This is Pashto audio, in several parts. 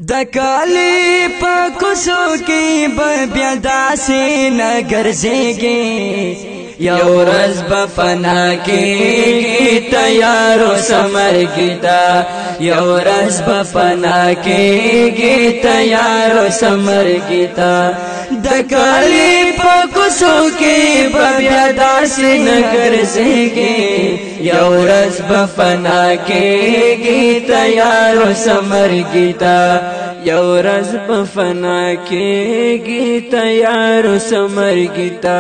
د کالی په کوڅو کې بیا داسې نه ګرځېږي یو ورځ به فنا کېږي تیارو سمرګي ته یو ورځ به فنا کېږي تیارو سمرګي ته د کالی په کوڅو کې بیا داسې نه ګرځېږي یو ورځ به فنا کېږي تیارو سمرګي ته یو ورځ به فنا کېږي تیارو سمرګي ته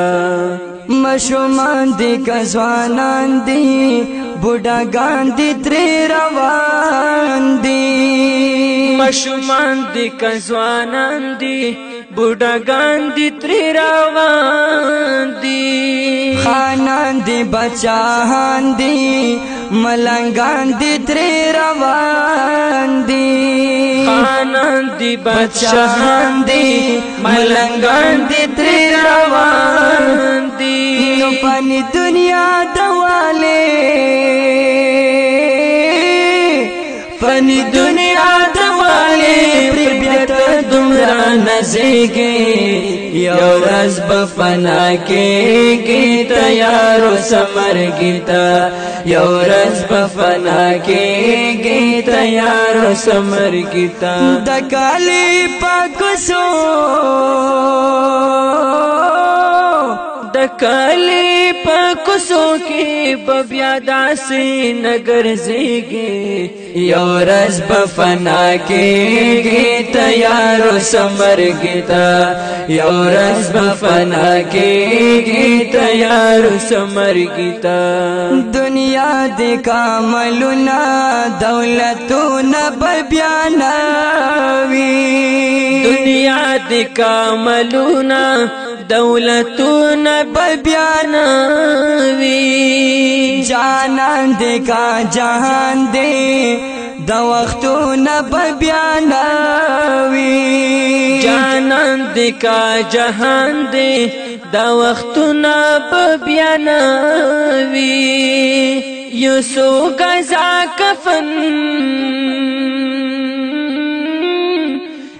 مشومان دی کزوانان دی بوډاګان دی ترې روان دی مشومان دی کزوانان دی بوډاګان دی ترې روان دی خانان دی بچاهان دی ملنګان دی ترې روان دی خانان دی بچاهان دی ملنګان دی ترې روان دی نو پانی دنیا دواله فانی دنیا دواله پر بیت دمرا نزیگی یو ورځ به فنا کېږي تیارو سمرګي ته یو ورځ به فنا کېږي تیارو سمرګي ته د کالی په کوڅو د کالی په کوڅو کې بیا داسې نه ګرځېږي یو ورځ به فنا کېږي تیارو سمرګي ته یو ورځ به فنا کېږي تیارو سمرګي ته دنیا د کاملونه دولتونه بیا نه وي دنیا د کاملونه دولتونه بیا نه وي جانان دې کا جهان دې د وختونه بیا نه وي جانان دې کا جهان دې د وختونه بیا نه وي یو سو غزا کفن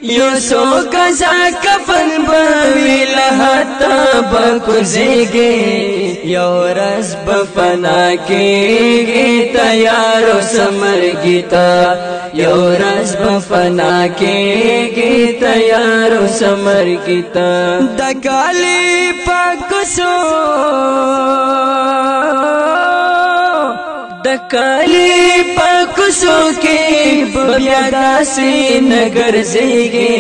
یو سو غزا کفن بوي لهتا بکوزيږي یو ورځ به فنا کېږي تیارو سمرګي ته یو ورځ به فنا کېږي تیارو سمرګي ته د کالی په کوڅو د کالی په کوڅو کې بیا داسې نه ګرځېږي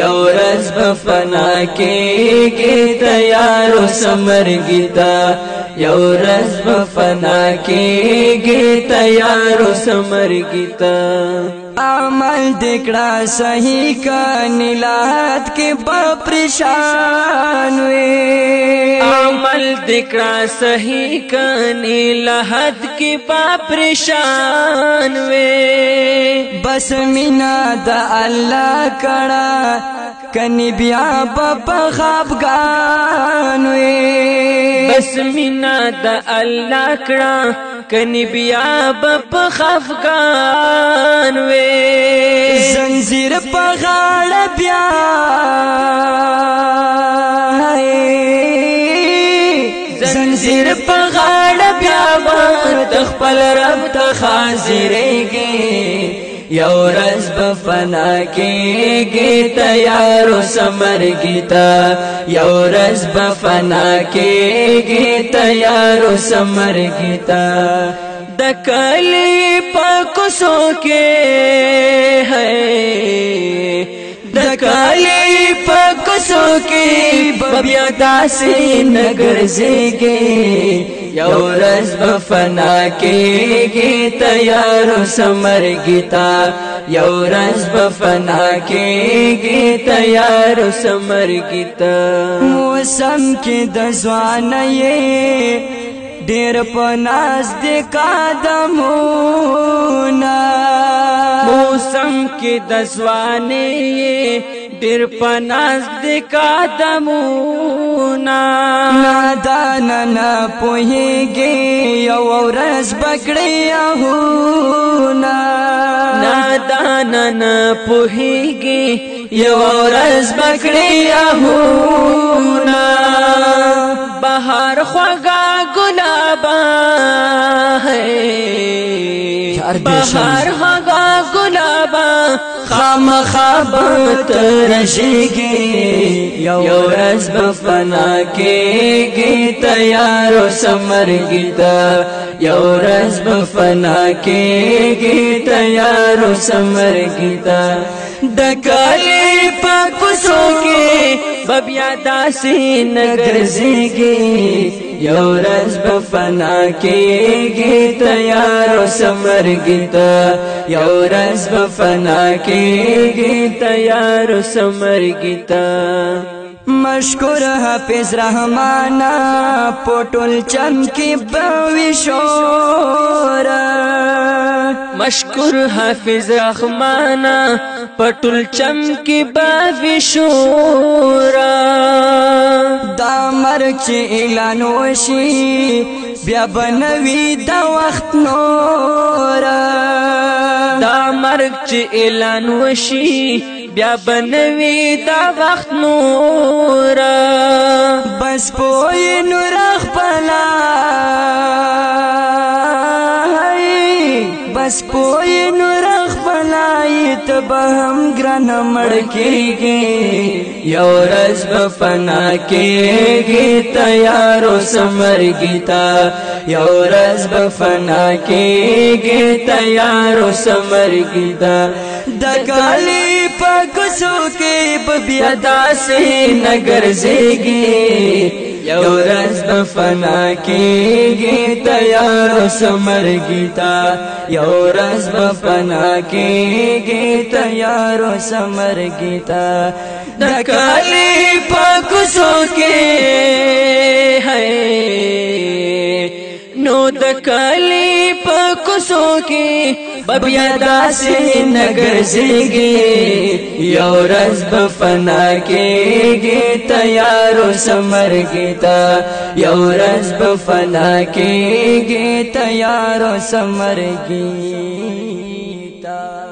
یو ورځ به فنا کېږي تیارو سمرګي ته یو ورځ به فنا کېږي تیارو سمرګي ته عمل دکړه صحیح کا نیلات کې پریشان وي عمل دکړه صحیح کا نیلات کې پریشان وي بس مینا د الله کړه کني بیا په خفګان وي بس مینا د الله کړه کني بیا په خفګان وي زنجیر په غاړه بیا زنجیر په غاړه بیا د خپل رب ته حاضرېږي یو ورځ به فنا کېږي تیارو سمرګي ته یو ورځ به فنا کېږي تیارو سمرګي ته د کالی په کوڅو کې ہے د کالی په کوڅو کې بیا داسې نه ګرځېږي یو ورځ به فنا کېږي تیارو سمرګي ته یو ورځ به فنا کېږي تیارو سمرګي ته موسم کې د ځوانۍ ډېر په ناز د قدمونه موسم کې د ځوانۍ ډیر پناز د قدمونا نادان نه پوهیږي یو ورځ بکړی اهونا نادان نه پوهیږي یو ورځ بکړی اهونا بهار خوږه ګلابا بهار خوږه ګلابا خامخابت رشیږي یو ورځ به فنا کېږي تیارو سمرګي ته یو ورځ به فنا کېږي تیارو سمرګي ته د کالي په کوڅو کې به بیا داسې نه ګرځېږي یو ورځ به فنا کېږي تیارو سمرګي ته یو ورځ به فنا کېږي تیارو سمرګي ته مشکور حافظ رحمانا پټول چمکی بوي شورا مشکور حافظ رحمانا پټول چمکی بوي شورا دا مرګ چې اعلان وشي بیا بنوي دا وخت نورا دا مرګ چې اعلان وشي بیا بنوي دا وخت نورا بس پوی نور خپلا بس پوی نور خپلا ته به هم ګران مړ کېږي یو ورځ به فنا کېږي تیارو سمرګي ته یو ورځ به فنا کېږي تیارو سمرګي ته د کالي په کوڅو کې به بیا داسې نه ګرځېږي یو ورځ به فنا کېږي تیارو سمرګي ته یو ورځ به فنا کېږي تیارو سمرګي ته د کالي په کوڅو کې نو د کلی په کوڅو کې بیا داسې نه ګرځېږي یو ورځ به فنا کېږي تیارو سمرګي ته یو ورځ به فنا کېږي تیارو سمرګي ته